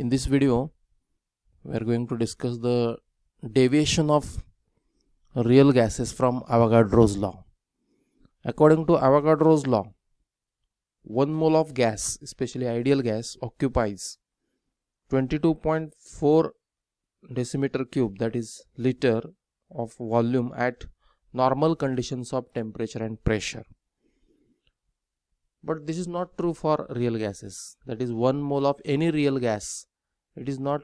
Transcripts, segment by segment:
In this video, we are going to discuss the deviation of real gases from Avogadro's law. According to Avogadro's law, 1 mole of gas, especially ideal gas, occupies 22.4 decimeter cube, that is liter, of volume at normal conditions of temperature and pressure. But this is not true for real gases. That is, 1 mole of any real gas, it is not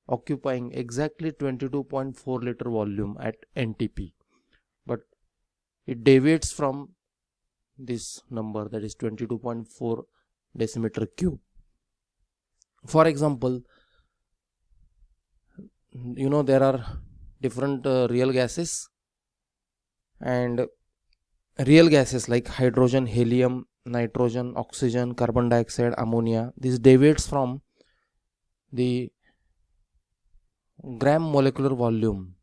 occupying exactly 22.4 liter volume at NTP, but it deviates from this number, that is 22.4 decimeter cube. For example, there are different real gases, and real gases like hydrogen, helium, nitrogen, oxygen, carbon dioxide, ammonia, this deviates from the gram molecular volume,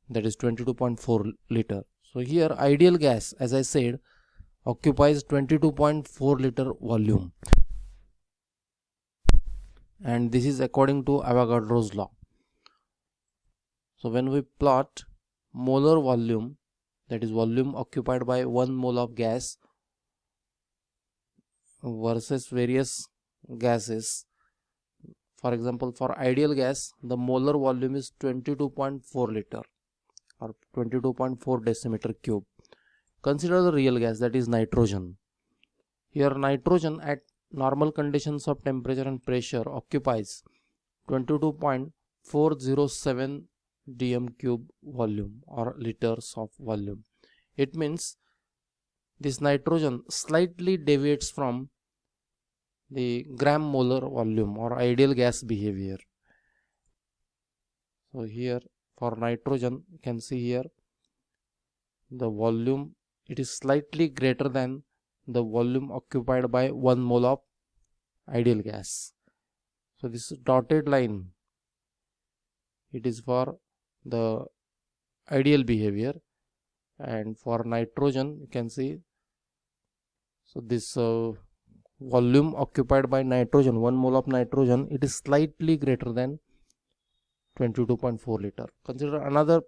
that is 22.4 liter. So here ideal gas, as I said, occupies 22.4 liter volume, and this is according to Avogadro's law. So when we plot molar volume, that is volume occupied by 1 mole of gas versus various gases, for example, for ideal gas, the molar volume is 22.4 liter or 22.4 decimeter cube. Consider the real gas, that is nitrogen. Here nitrogen at normal conditions of temperature and pressure occupies 22.407 dm cube volume or liters of volume. It means this nitrogen slightly deviates from the gram molar volume or ideal gas behavior. So here for nitrogen, you can see here the volume, it is slightly greater than the volume occupied by 1 mole of ideal gas. So this dotted line, it is for the ideal behavior, and for nitrogen you can see, so this volume occupied by nitrogen, 1 mole of nitrogen, it is slightly greater than 22.4 liter. Consider another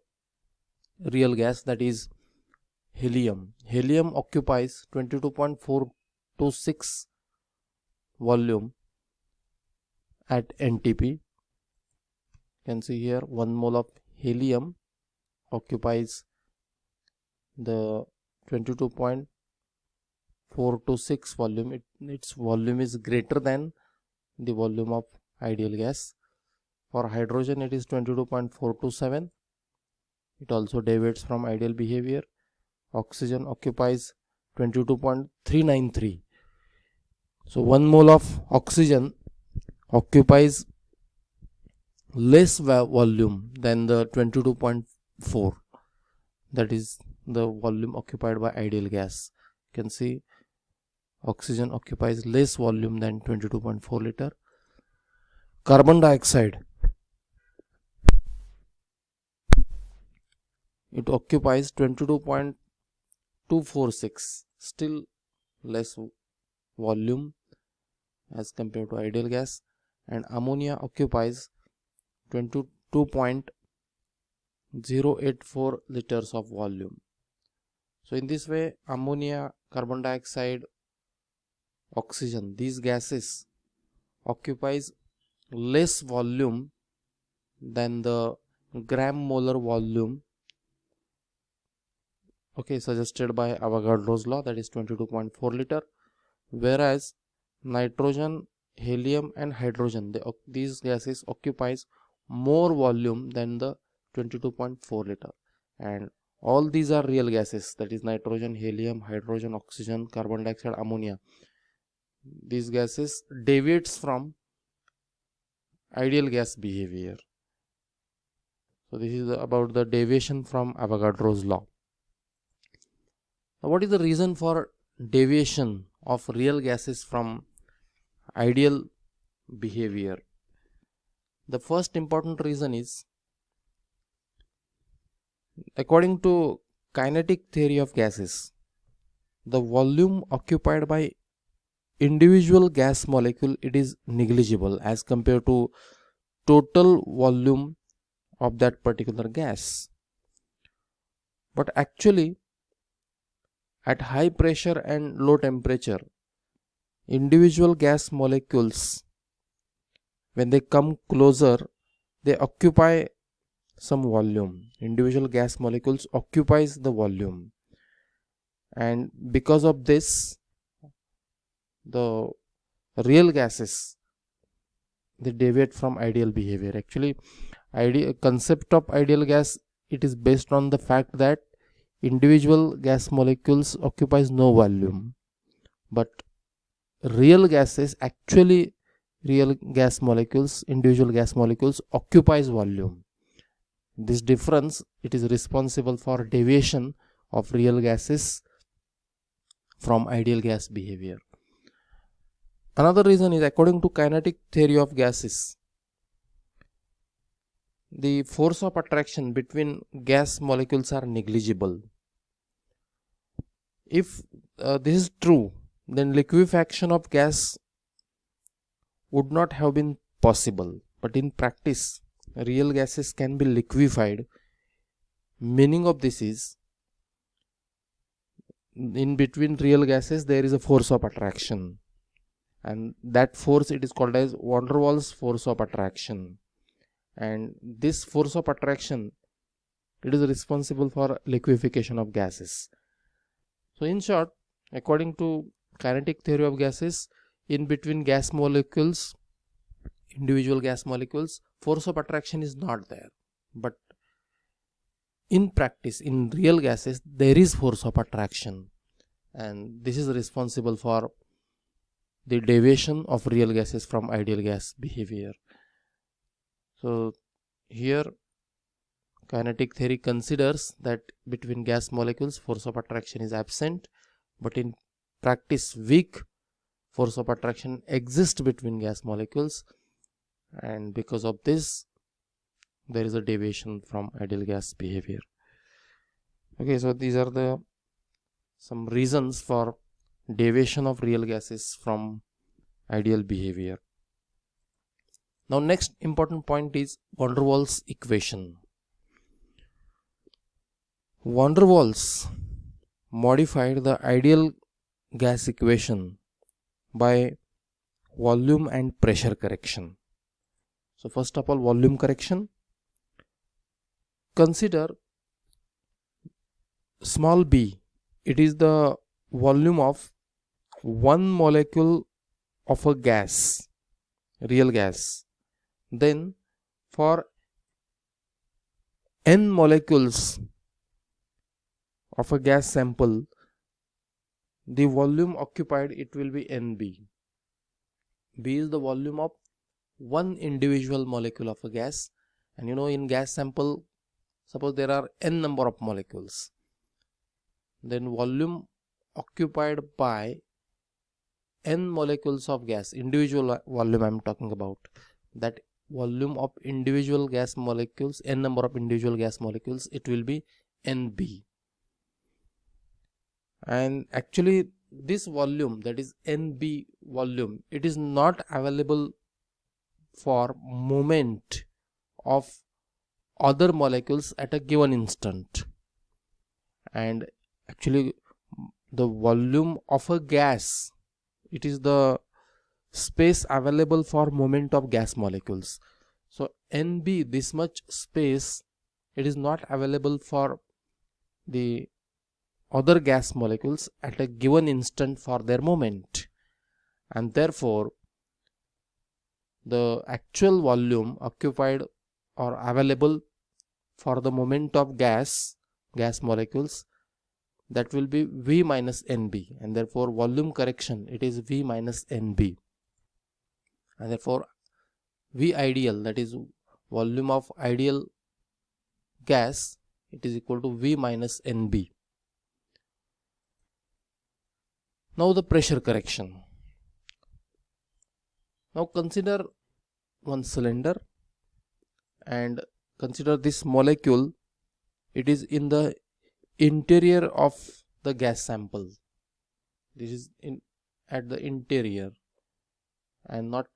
real gas, that is helium. Helium occupies 22.426 volume at NTP. You can see here 1 mole of helium occupies the 22.426 volume. Its volume is greater than the volume of ideal gas. For hydrogen, it is 22.427. It also deviates from ideal behavior. Oxygen occupies 22.393. So 1 mole of oxygen occupies less volume than the 22.4, that is the volume occupied by ideal gas. You can see oxygen occupies less volume than 22.4 liter. Carbon dioxide, it occupies 22.246, still less volume as compared to ideal gas. And ammonia occupies 22.084 liters of volume. So in this way, ammonia, carbon dioxide, oxygen, these gases occupies less volume than the gram molar volume suggested by Avogadro's law, that is 22.4 liter, whereas nitrogen, helium and hydrogen, these gases occupies more volume than the 22.4 liter, and all these are real gases, that is nitrogen, helium, hydrogen, oxygen, carbon dioxide, ammonia. These gases deviates from ideal gas behavior. So this is about the deviation from Avogadro's law. Now, what is the reason for deviation of real gases from ideal behavior? The first important reason is, according to kinetic theory of gases, the volume occupied by individual gas molecule, it is negligible as compared to total volume of that particular gas. But actually, at high pressure and low temperature, individual gas molecules, when they come closer, they occupy some volume. Individual gas molecules occupies the volume, and because of this, the real gases, they deviate from ideal behavior. Actually, ideal concept of ideal gas, it is based on the fact that individual gas molecules occupies no volume, but real gases, actually real gas molecules, individual gas molecules occupies volume. This difference, it is responsible for deviation of real gases from ideal gas behavior. Another reason is, according to kinetic theory of gases, the force of attraction between gas molecules are negligible. If this is true, then liquefaction of gas would not have been possible. But in practice, real gases can be liquefied. Meaning of this is, in between real gases there is a force of attraction, and that force, it is called as van der Waals force of attraction, and this force of attraction, it is responsible for liquefaction of gases. So in short, according to kinetic theory of gases, in between gas molecules, individual gas molecules, force of attraction is not there. But in practice, in real gases, there is force of attraction, and this is responsible for the deviation of real gases from ideal gas behavior. So here, kinetic theory considers that between gas molecules, force of attraction is absent, but in practice, weak force of attraction exists between gas molecules, and because of this, there is a deviation from ideal gas behavior. Okay, so these are some reasons for deviation of real gases from ideal behavior. Now, next important point is van der Waals equation. Van der Waals modified the ideal gas equation by volume and pressure correction. So first of all, volume correction. Consider small b, it is the volume of one molecule of a gas, real gas. Then for n molecules of a gas sample, the volume occupied, it will be Nb. B is the volume of one individual molecule of a gas, and in gas sample, suppose there are n number of molecules, then volume occupied by n molecules of gas, individual volume I am talking about, that volume of individual gas molecules, n number of individual gas molecules, it will be Nb. And actually this volume, that is Nb volume, it is not available for movement of other molecules at a given instant. And actually the volume of a gas, it is the space available for movement of gas molecules. So Nb, this much space, it is not available for the other gas molecules at a given instant for their movement, and therefore the actual volume occupied or available for the movement of gas molecules, that will be V minus Nb, and therefore volume correction, it is V minus Nb, and therefore V ideal, that is volume of ideal gas, it is equal to V minus Nb. Now the pressure correction. Now consider one cylinder and consider this molecule, it is in the interior of the gas sample. This is in at the interior and not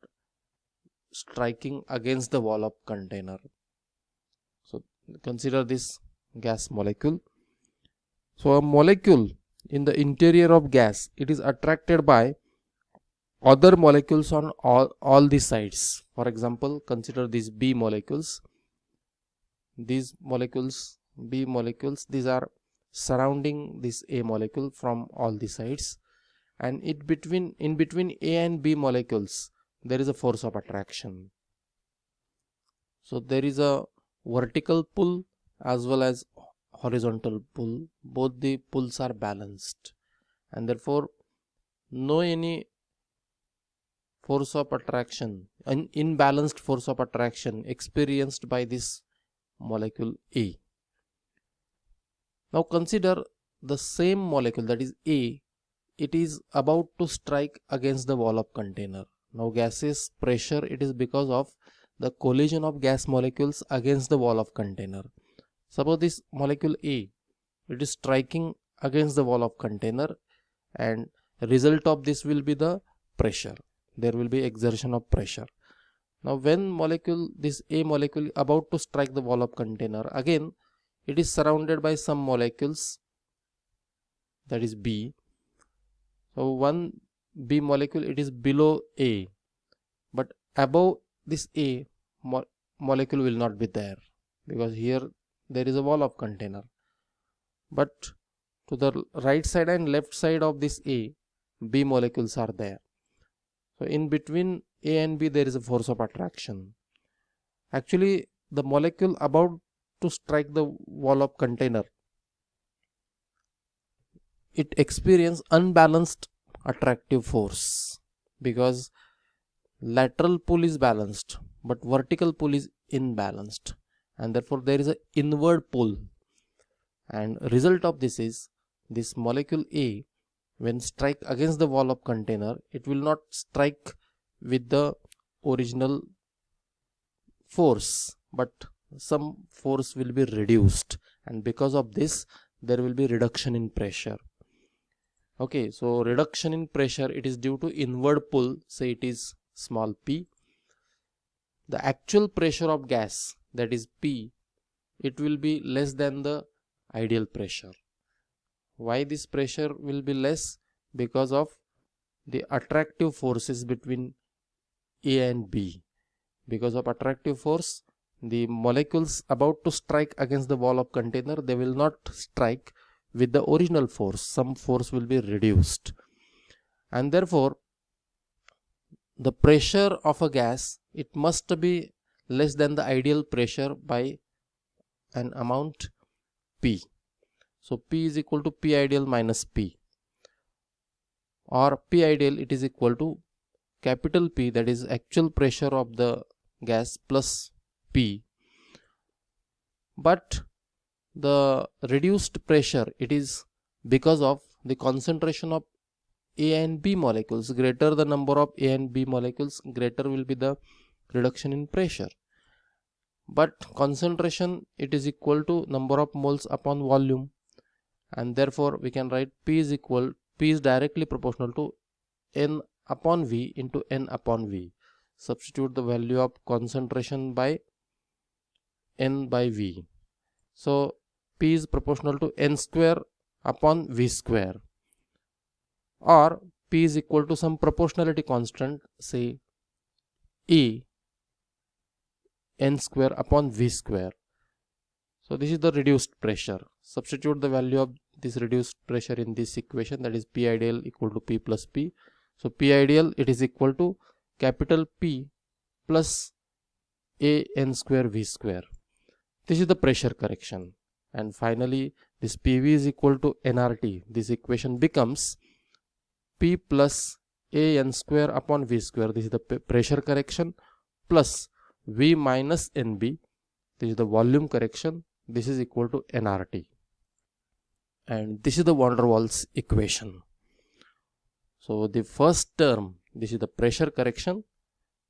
striking against the wall of container. So consider this gas molecule. So a molecule in the interior of gas, it is attracted by other molecules on all the sides. For example, consider these B molecules. These molecules, B molecules, these are surrounding this A molecule from all the sides, and in between A and B molecules there is a force of attraction. So there is a vertical pull as well as horizontal pull. Both the pulls are balanced, and therefore no any force of attraction, an imbalanced force of attraction experienced by this molecule A. Now consider the same molecule, that is A, it is about to strike against the wall of container. Now gaseous pressure, it is because of the collision of gas molecules against the wall of container. Suppose this molecule A, it is striking against the wall of container, and result of this will be the pressure. There will be exertion of pressure. Now when this A molecule about to strike the wall of container, again it is surrounded by some molecules, that is B. So one B molecule, it is below A, but above this A molecule will not be there, because here there is a wall of container. But to the right side and left side of this A, B molecules are there. So in between A and B there is a force of attraction. Actually the molecule about to strike the wall of container, it experience unbalanced attractive force, because lateral pull is balanced but vertical pull is imbalanced, and therefore there is a inward pull, and result of this is this molecule A, when strike against the wall of container, it will not strike with the original force, but some force will be reduced, and because of this there will be reduction in pressure. Okay, so reduction in pressure, it is due to inward pull, say it is small p. The actual pressure of gas, that is P, it will be less than the ideal pressure. Why this pressure will be less? Because of the attractive forces between A and B. Because of attractive force, the molecules about to strike against the wall of container, they will not strike with the original force. Some force will be reduced, and therefore the pressure of a gas, it must be less than the ideal pressure by an amount P. So P is equal to P ideal minus P, or P ideal, it is equal to capital P, that is actual pressure of the gas, plus P. But the reduced pressure, it is because of the concentration of A and B molecules. Greater the number of A and B molecules, greater will be the reduction in pressure. But concentration, it is equal to number of moles upon volume, and therefore we can write P is directly proportional to N upon V into N upon V. Substitute the value of concentration by N by V. So P is proportional to N square upon V square, or P is equal to some proportionality constant, say E N square upon V square. So this is the reduced pressure. Substitute the value of this reduced pressure in this equation, that is P ideal equal to P plus P. So P ideal, it is equal to capital P plus A N square V square. This is the pressure correction. And finally this PV is equal to nRT. This equation becomes P plus A N square upon V square. This is the pressure correction, plus V minus NB. This is the volume correction. This is equal to nRT. And this is the van der Waals equation. So the first term, this is the pressure correction,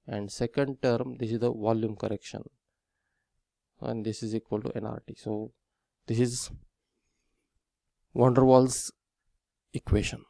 and second term, this is the volume correction, and this is equal to nRT. So this is van der Waals equation.